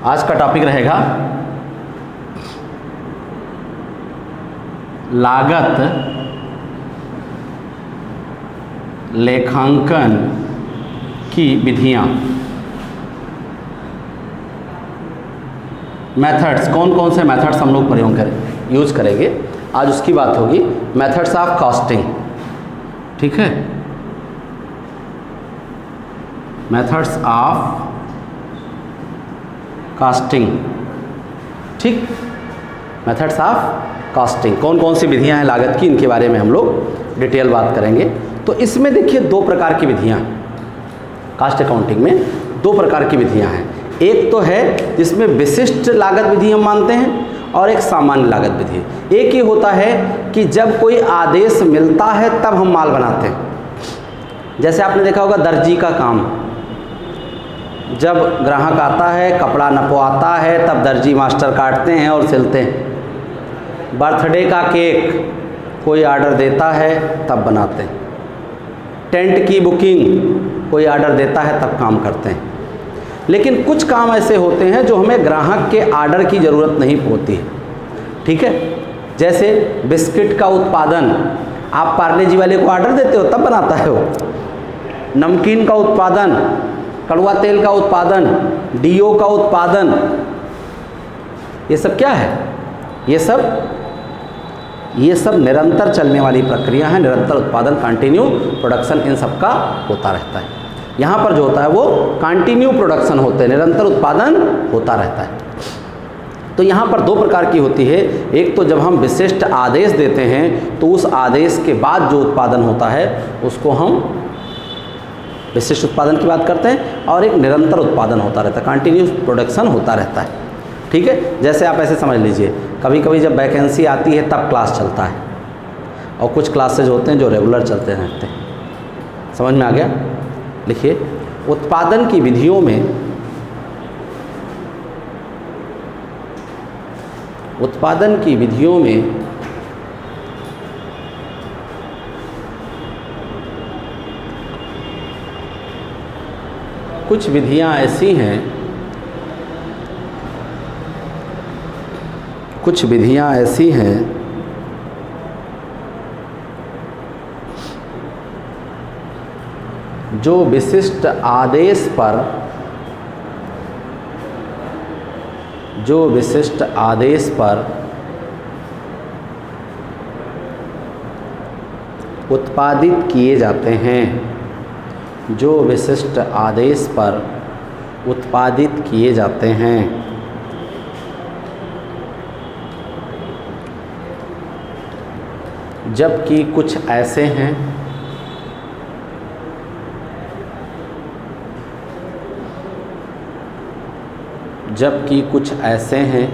आज का टॉपिक रहेगा लागत लेखांकन की विधियाँ। मेथड्स, कौन कौन से मेथड्स हम लोग प्रयोग यूज करेंगे, आज उसकी बात होगी। मेथड्स ऑफ कॉस्टिंग, ठीक है, मेथड्स ऑफ कॉस्टिंग, ठीक, मेथड्स ऑफ कॉस्टिंग, कौन कौन सी विधियां हैं लागत की, इनके बारे में हम लोग डिटेल बात करेंगे। तो इसमें देखिए दो प्रकार की विधियां, कॉस्ट अकाउंटिंग में दो प्रकार की विधियां हैं। एक तो है जिसमें विशिष्ट लागत विधि हम मानते हैं और एक सामान्य लागत विधि। एक ये होता है कि जब कोई आदेश मिलता है तब हम माल बनाते हैं। जैसे आपने देखा होगा दर्जी का काम, जब ग्राहक आता है, कपड़ा नपवाता है, तब दर्जी मास्टर काटते हैं और सिलते हैं। बर्थडे का केक कोई ऑर्डर देता है तब बनाते हैं। टेंट की बुकिंग कोई ऑर्डर देता है तब काम करते हैं। लेकिन कुछ काम ऐसे होते हैं जो हमें ग्राहक के ऑर्डर की ज़रूरत नहीं होती है, ठीक है। जैसे बिस्किट का उत्पादन, आप पार्ले जी वाले को ऑर्डर देते हो तब बनाता है वो। नमकीन का उत्पादन, कड़वा तेल का उत्पादन, डीओ का उत्पादन, ये सब क्या है? ये सब निरंतर चलने वाली प्रक्रिया है। निरंतर उत्पादन, कंटिन्यू प्रोडक्शन इन सब का होता रहता है। यहाँ पर जो होता है वो कंटिन्यू प्रोडक्शन होते हैं, निरंतर उत्पादन होता रहता है। तो यहाँ पर दो प्रकार की होती है। एक तो जब हम विशिष्ट आदेश देते हैं तो उस आदेश के बाद जो उत्पादन होता है उसको हम विशिष्ट उत्पादन की बात करते हैं, और एक निरंतर उत्पादन होता रहता है, कंटिन्यूस प्रोडक्शन होता रहता है, ठीक है। जैसे आप ऐसे समझ लीजिए, कभी कभी जब वैकेंसी आती है तब क्लास चलता है, और कुछ क्लासेज होते हैं जो रेगुलर चलते रहते हैं। समझ में आ गया? लिखिए, उत्पादन की विधियों में कुछ विधियां ऐसी हैं जो विशिष्ट आदेश पर उत्पादित किए जाते हैं, जो विशिष्ट आदेश पर उत्पादित किए जाते हैं। जबकि कुछ ऐसे हैं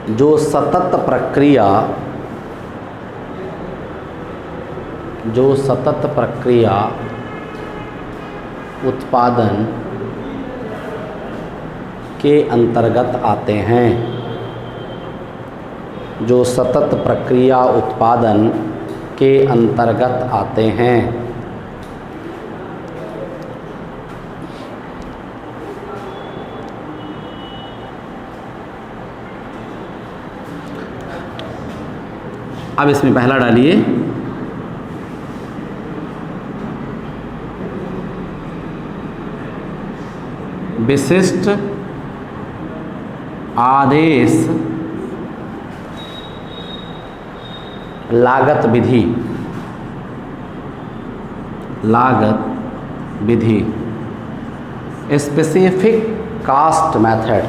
जो सतत प्रक्रिया उत्पादन के अंतर्गत आते हैं, जो सतत प्रक्रिया उत्पादन के अंतर्गत आते हैं। अब इसमें पहला डालिए, विशिष्ट आदेश लागत विधि, स्पेसिफिक कास्ट मेथड,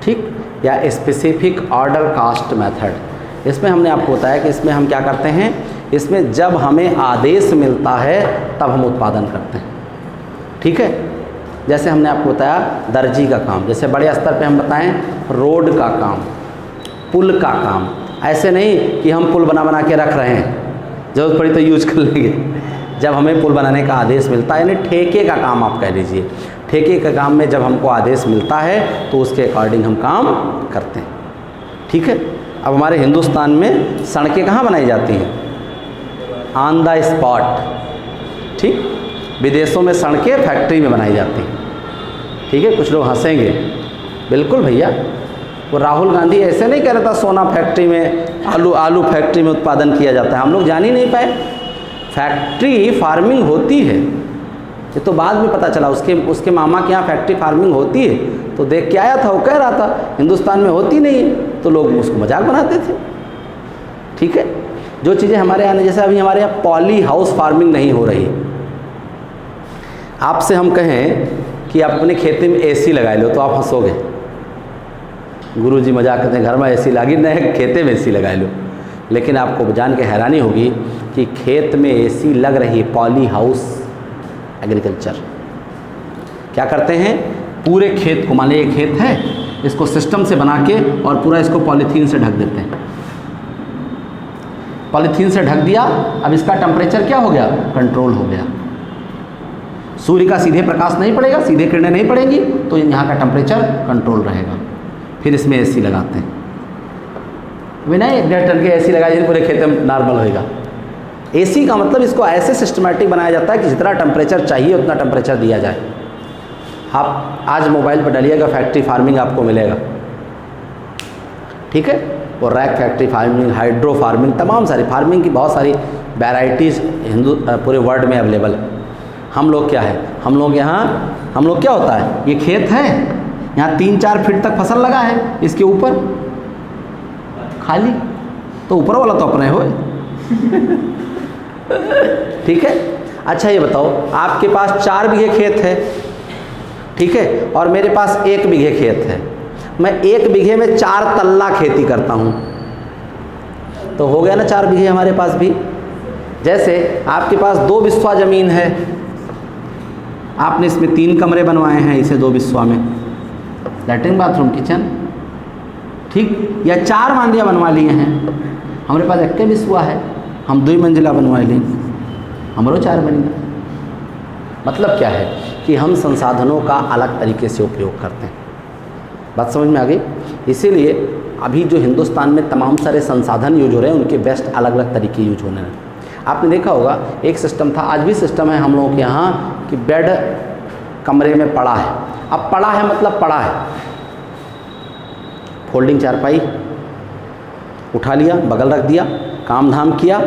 ठीक, या स्पेसिफिक ऑर्डर कास्ट मेथड। इसमें हमने आपको बताया कि इसमें हम क्या करते हैं, इसमें जब हमें आदेश मिलता है तब हम उत्पादन करते हैं, ठीक है। जैसे हमने आपको बताया दर्जी का काम, जैसे बड़े स्तर पे हम बताएं रोड का काम, पुल का काम। ऐसे नहीं कि हम पुल बना के रख रहे हैं, ज़रूरत पड़ी तो यूज कर लेंगे। जब हमें पुल बनाने का आदेश मिलता है, यानी ठेके का काम आप कह लीजिए, ठेके के काम में जब हमको आदेश मिलता है तो उसके अकॉर्डिंग हम काम करते हैं, ठीक है। अब हमारे हिंदुस्तान में सड़कें कहाँ बनाई जाती हैं? ऑन द स्पॉट, ठीक। विदेशों में सड़कें फैक्ट्री में बनाई जाती हैं, ठीक है, कुछ लोग हंसेंगे, बिल्कुल भैया, वो राहुल गांधी ऐसे नहीं कह रहा था सोना फैक्ट्री में आलू फैक्ट्री में उत्पादन किया जाता है, हम लोग जान ही नहीं पाए। फैक्ट्री फार्मिंग होती है, ये तो बाद में पता चला, उसके मामा के यहाँ फैक्ट्री फार्मिंग होती है, तो देख के आया था, वो कह रहा था हिंदुस्तान में होती नहीं है, तो लोग उसको मजाक बनाते थे। ठीक है, जो चीज़ें हमारे यहाँ, जैसे अभी हमारे यहाँ पॉली हाउस फार्मिंग नहीं हो रही, आपसे हम कहें कि आप अपने खेती में एसी लगा लो तो आप हंसोगे, गुरुजी मजाक करते हैं घर में एसी लगी नहीं, खेते में एसी लगा लो। लेकिन आपको जान के हैरानी होगी कि खेत में एसी लग रही है, पॉली हाउस एग्रीकल्चर। क्या करते हैं, पूरे खेत को, मान लीजिए खेत है, इसको सिस्टम से बना के और पूरा इसको पॉलीथीन से ढक देते हैं। पॉलीथीन से ढक दिया, अब इसका टेम्परेचर क्या हो गया, कंट्रोल हो गया। सूर्य का सीधे प्रकाश नहीं पड़ेगा, सीधे किरणें नहीं पड़ेंगी, तो यहाँ का टेम्परेचर कंट्रोल रहेगा। फिर इसमें एसी लगाते हैं, बिना 1.5 टन के एसी लगाए पूरे खेत में नॉर्मल होएगा। एसी का मतलब इसको ऐसे सिस्टमैटिक बनाया जाता है कि जितना टेम्परेचर चाहिए उतना टेम्परेचर दिया जाए। आप आज मोबाइल पर डालिएगा फैक्ट्री फार्मिंग आपको मिलेगा, ठीक है, और rack factory farming, hydro farming, तमाम सारी फार्मिंग की बहुत सारी वैराइटीज़ पूरे वर्ल्ड में अवेलेबल है। हम लोग क्या है, हम लोग क्या होता है, ये खेत है, यहाँ 3-4 फीट तक फसल लगा है, इसके ऊपर खाली, तो ऊपर वाला तो अपने हो ठीक है। अच्छा ये बताओ, आपके पास 4 बीघे खेत है, ठीक है, और मेरे पास 1 बीघे खेत है, मैं 1 बीघे में 4 तल्ला खेती करता हूँ, तो हो गया ना 4 बीघे हमारे पास भी। जैसे आपके पास 2 बिस्वा ज़मीन है, आपने इसमें 3 कमरे बनवाए हैं, इसे 2 बिस्वा में लैट्रिन बाथरूम किचन, ठीक, या 4 मांदियाँ बनवा लिए हैं, हमारे पास 1 बिस्वा है, हम 2 मंजिला बनवा लेंगे, हमारो 4 बन गए। मतलब क्या है कि हम संसाधनों का अलग तरीके से उपयोग करते हैं। बात समझ में आ गई। इसीलिए अभी जो हिंदुस्तान में तमाम सारे संसाधन यूज हो रहे हैं, उनके बेस्ट अलग अलग तरीके यूज होने लगे। आपने देखा होगा एक सिस्टम था, आज भी सिस्टम है हम लोगों के यहाँ कि बेड कमरे में पड़ा है। अब पड़ा है मतलब पड़ा है, फोल्डिंग चारपाई उठा लिया, बगल रख दिया, काम धाम किया,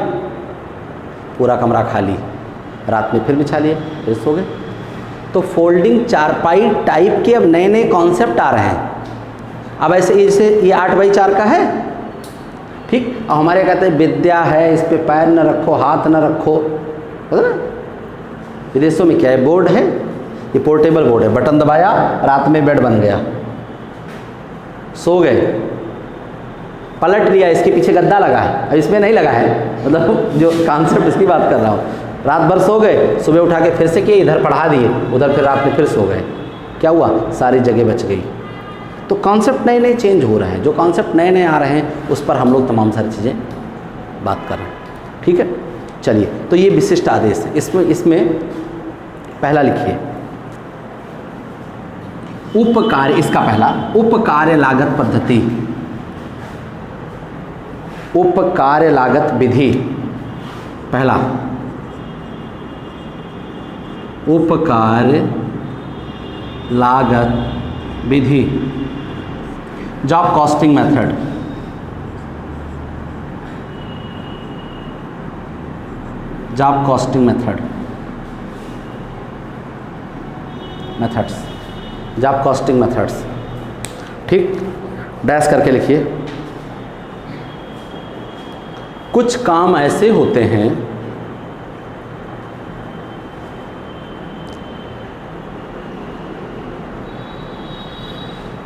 पूरा कमरा खाली, रात में फिर बिछा लिया, फिर सो गए। तो फोल्डिंग चारपाई टाइप के अब नए नए कॉन्सेप्ट आ रहे हैं। अब ऐसे ये 8x4 का है, ठीक, और हमारे कहते हैं विद्या है, इस पे पैर न रखो, हाथ न रखो, पता ना। विदेशों में क्या है, बोर्ड है, ये पोर्टेबल बोर्ड है, बटन दबाया, रात में बेड बन गया, सो गए, पलट लिया, इसके पीछे गद्दा लगा है, अब इसमें नहीं लगा है, मतलब जो कॉन्सेप्ट इसकी बात कर रहा हूँ। रात भर सो गए, सुबह उठा के फिर से किए, इधर पढ़ा दिए, उधर फिर रात में फिर सो गए, क्या हुआ, सारी जगह बच गई। तो कॉन्सेप्ट नए नए चेंज हो रहे हैं, जो कॉन्सेप्ट नए नए आ रहे हैं उस पर हम लोग तमाम सारी चीज़ें बात कर रहे हैं, ठीक है। चलिए, तो ये विशिष्ट आदेश है, इसमें पहला लिखिए उपकार्य, इसका पहला उपकार्य लागत पद्धति, उपकार्य लागत विधि, पहला उपकार्य लागत विधि, job costing method, job costing methods, job costing methods, ठीक, डैश करके लिखिए। कुछ काम ऐसे होते हैं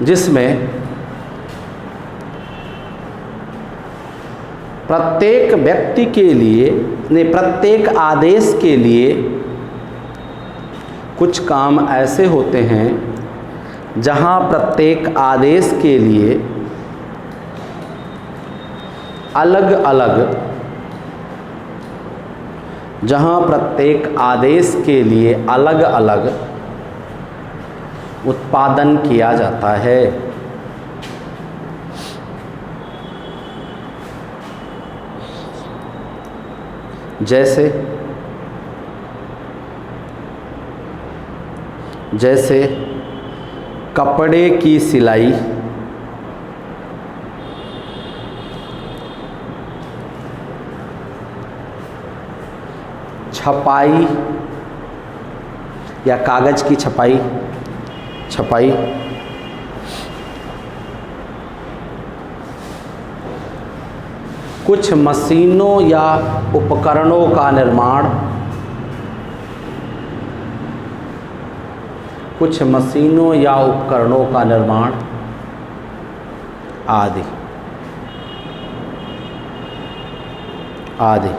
जिसमें प्रत्येक व्यक्ति के लिए, नहीं, प्रत्येक आदेश के लिए कुछ काम ऐसे होते हैं जहां प्रत्येक आदेश के लिए अलग अलग, जहां प्रत्येक आदेश के लिए अलग अलग उत्पादन किया जाता है। जैसे कपड़े की सिलाई, छपाई या कागज़ की छपाई, कुछ मशीनों या उपकरणों का निर्माण, कुछ मशीनों या उपकरणों का निर्माण आदि आदि।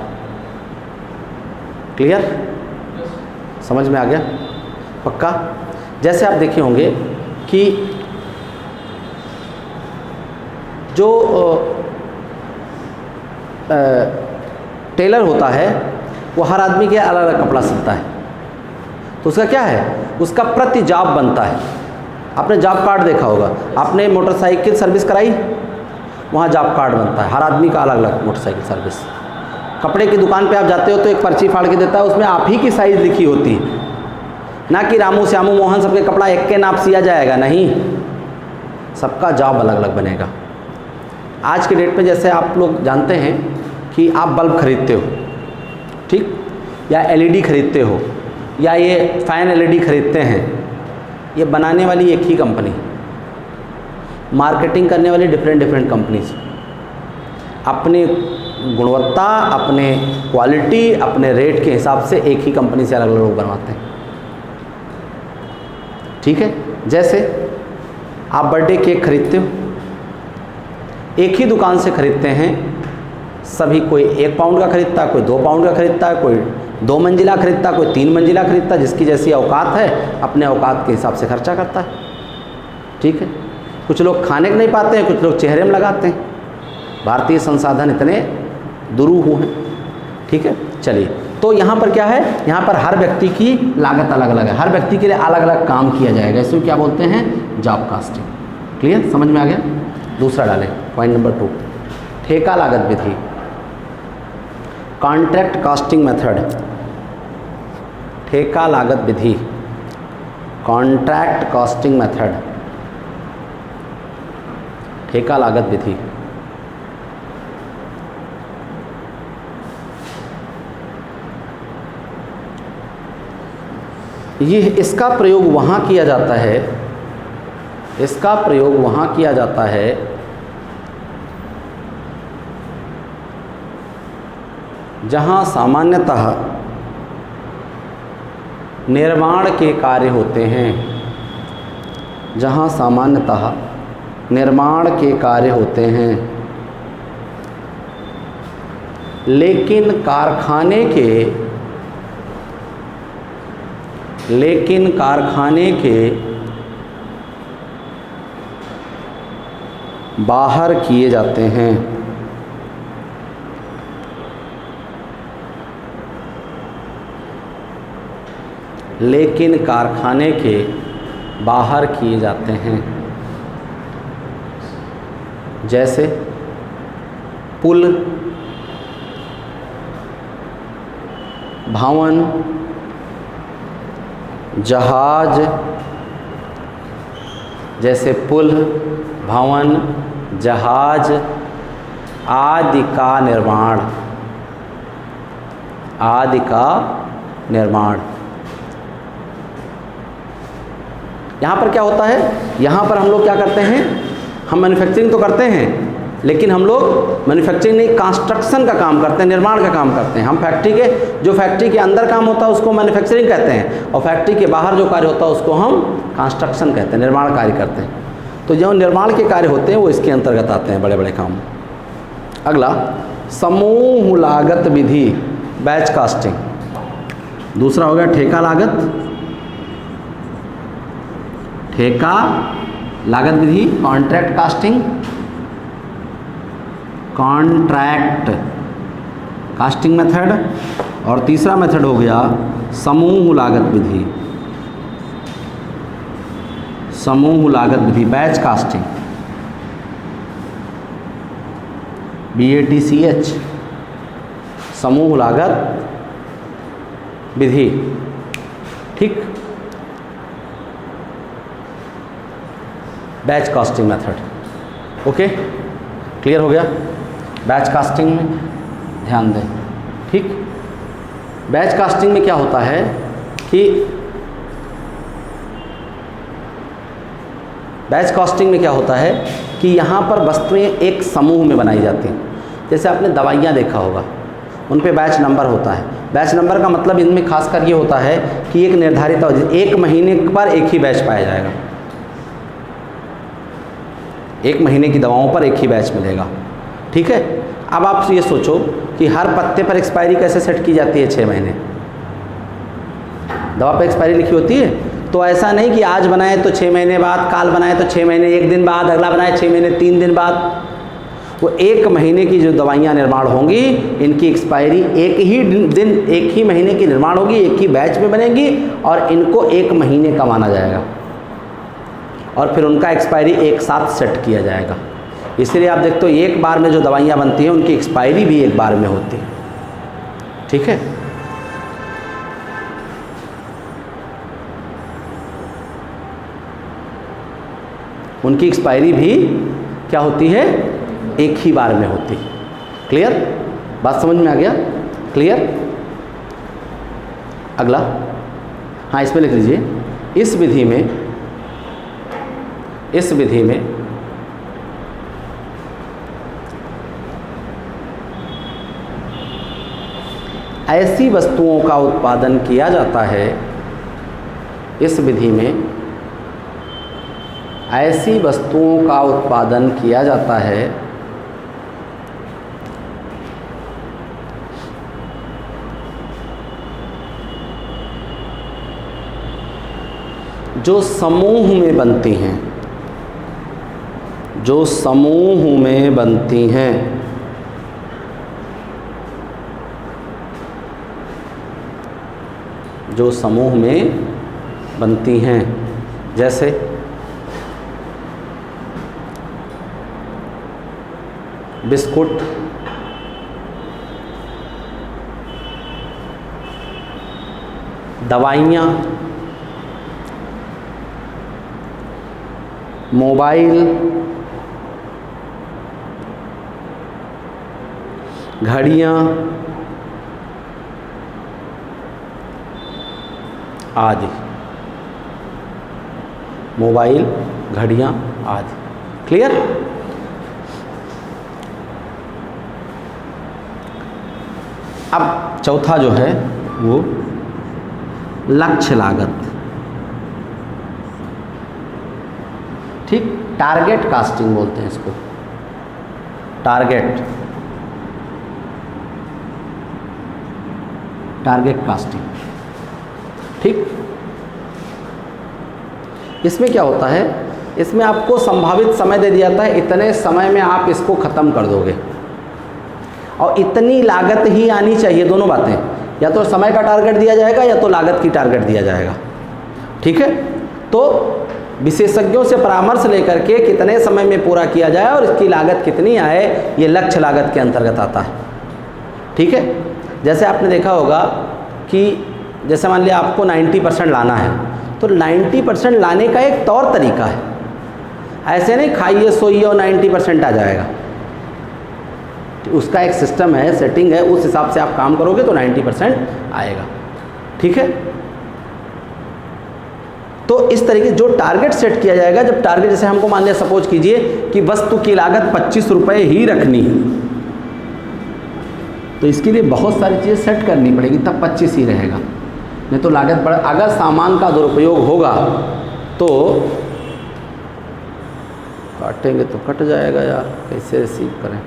क्लियर? समझ में आ गया? पक्का? जैसे आप देखे होंगे कि जो टेलर होता है वो हर आदमी के अलग अलग कपड़ा सिलता है, तो उसका क्या है, उसका प्रति जॉब बनता है। आपने जॉब कार्ड देखा होगा, आपने मोटरसाइकिल सर्विस कराई, वहाँ जॉब कार्ड बनता है, हर आदमी का अलग अलग मोटरसाइकिल सर्विस। कपड़े की दुकान पे आप जाते हो तो एक पर्ची फाड़ के देता है, उसमें आप ही की साइज़ लिखी होती है, ना कि रामू श्यामू मोहन सबके कपड़ा एक के नाप सिया जाएगा, नहीं, सबका जॉब अलग अलग बनेगा। आज के डेट में जैसे आप लोग जानते हैं कि आप बल्ब खरीदते हो, ठीक, या एलईडी खरीदते हो, या ये फ़ैन एलईडी खरीदते हैं, ये बनाने वाली एक ही कंपनी, मार्केटिंग करने वाली डिफरेंट कंपनीज, अपनी गुणवत्ता, अपने क्वालिटी, अपने रेट के हिसाब से एक ही कंपनी से अलग अलग लोग बनवाते हैं। ठीक है? जैसे आप बर्थडे केक खरीदते हो, एक ही दुकान से खरीदते हैं सभी, कोई 1 पाउंड का खरीदता है, कोई 2 पाउंड का खरीदता है, कोई 2 मंजिला खरीदता है, कोई 3 मंजिला खरीदता है, जिसकी जैसी औकात है अपने औकात के हिसाब से खर्चा करता है। ठीक है? कुछ लोग खाने को नहीं पाते हैं, कुछ लोग चेहरे में लगाते हैं। भारतीय संसाधन इतने दुरूह हैं। ठीक है? चलिए, तो यहाँ पर क्या है, यहाँ पर हर व्यक्ति की लागत अलग अलग है, हर व्यक्ति के लिए अलग अलग काम किया जाएगा, इसको क्या बोलते हैं, जॉब कास्टिंग। क्लियर? समझ में आ गया? दूसरा डालें, पॉइंट नंबर 2, ठेका लागत विधि, कॉन्ट्रैक्ट कास्टिंग मेथड, ठेका लागत विधि, कॉन्ट्रैक्ट कास्टिंग मेथड, ठेका लागत विधि। ये इसका प्रयोग वहाँ किया जाता है, इसका प्रयोग वहाँ किया जाता है जहाँ सामान्यतः निर्माण के कार्य होते हैं, जहाँ सामान्यतः निर्माण के कार्य होते हैं, लेकिन कारखाने के बाहर किए जाते हैं। लेकिन कारखाने के बाहर किए जाते हैं। जैसे पुल, भवन, जहाज, जैसे पुल, भवन, जहाज आदि का निर्माण, आदि का निर्माण। यहाँ पर क्या होता है, यहाँ पर हम लोग क्या करते हैं, हम मैन्युफैक्चरिंग तो करते हैं, लेकिन हम लोग मैन्युफैक्चरिंग नहीं, कंस्ट्रक्शन का काम करते हैं, निर्माण का काम करते हैं। हम फैक्ट्री के, जो फैक्ट्री के अंदर काम होता है उसको मैन्युफैक्चरिंग कहते हैं, और फैक्ट्री के बाहर जो कार्य होता है उसको हम कंस्ट्रक्शन कहते हैं, निर्माण कार्य करते हैं। तो जो निर्माण के कार्य होते हैं वो इसके अंतर्गत आते हैं, बड़े बड़े काम। अगला, समूह लागत विधि, बैच कास्टिंग। दूसरा हो गया ठेका लागत, ठेका लागत विधि, contract costing, contract costing method, और तीसरा मेथड हो गया समूह लागत विधि, समूह लागत विधि, बैच कास्टिंग, BATCH, समूह लागत विधि। ठीक, batch casting method. Okay, clear हो गया? बैच कास्टिंग में ध्यान दें, ठीक। बैच कास्टिंग में क्या होता है कि बैच कास्टिंग में क्या होता है कि यहाँ पर वस्तुएं एक समूह में बनाई जाती हैं। जैसे आपने दवाइयाँ देखा होगा, उन पे बैच नंबर होता है। बैच नंबर का मतलब इनमें खासकर ये होता है कि एक निर्धारित एक महीने पर एक ही बैच पाया जाएगा, एक महीने की दवाओं पर एक ही बैच मिलेगा, ठीक है। अब आप ये सोचो कि हर पत्ते पर एक्सपायरी कैसे सेट की जाती है? 6 महीने दवा पर एक्सपायरी लिखी होती है। तो ऐसा नहीं कि आज बनाए तो 6 महीने बाद, काल बनाए तो 6 महीने 1 दिन बाद, अगला बनाए 6 महीने 3 दिन बाद। वो 1 महीने की जो दवाइयाँ निर्माण होंगी, इनकी एक्सपायरी एक ही दिन, एक ही महीने की निर्माण होगी, एक ही बैच में बनेगी और इनको 1 महीने का माना जाएगा और फिर उनका एक्सपायरी एक साथ सेट किया जाएगा। इसलिए आप देखते हो एक बार में जो दवाइयाँ बनती हैं उनकी एक्सपायरी भी एक बार में होती है, ठीक है। उनकी एक्सपायरी भी क्या होती है? एक ही बार में होती है। क्लियर? बात समझ में आ गया? क्लियर? अगला, हाँ इसमें लिख लीजिए, इस विधि में ऐसी वस्तुओं का उत्पादन किया जाता है, इस विधि में ऐसी वस्तुओं का उत्पादन किया जाता है जो समूह में बनती हैं, जो समूह में बनती हैं। जो समूह में बनती हैं, जैसे बिस्कुट, दवाइयाँ, मोबाइल, घड़ियाँ आदि। मोबाइल, घड़ियाँ आदि। क्लियर? अब चौथा जो है वो लक्ष्य लागत, ठीक। टारगेट कास्टिंग बोलते हैं इसको, टारगेट कास्टिंग, ठीक। इसमें क्या होता है? इसमें आपको संभावित समय दे दिया जाता है, इतने समय में आप इसको ख़त्म कर दोगे और इतनी लागत ही आनी चाहिए। दोनों बातें, या तो समय का टारगेट दिया जाएगा या तो लागत की टारगेट दिया जाएगा, ठीक है। तो विशेषज्ञों से परामर्श लेकर के कितने समय में पूरा किया जाए और इसकी लागत कितनी आए, ये लक्ष्य लागत के अंतर्गत आता है, ठीक है। जैसे आपने देखा होगा कि जैसे मान लिया आपको 90% लाना है, तो 90% लाने का एक तौर तरीका है। ऐसे नहीं खाइए सोइए और 90% आ जाएगा। उसका एक सिस्टम है, सेटिंग है, उस हिसाब से आप काम करोगे तो 90% आएगा, ठीक है। तो इस तरीके जो टारगेट सेट किया जाएगा, जब टारगेट जैसे हमको मान लिया सपोज कीजिए कि वस्तु की लागत 25 रुपये ही रखनी है, तो इसके लिए बहुत सारी चीज़ें सेट करनी पड़ेगी, तब 25 ही रहेगा, नहीं तो लागत बढ़। अगर सामान का दुरुपयोग होगा तो काटेंगे तो कट जाएगा यार, कैसे रिसीव करें।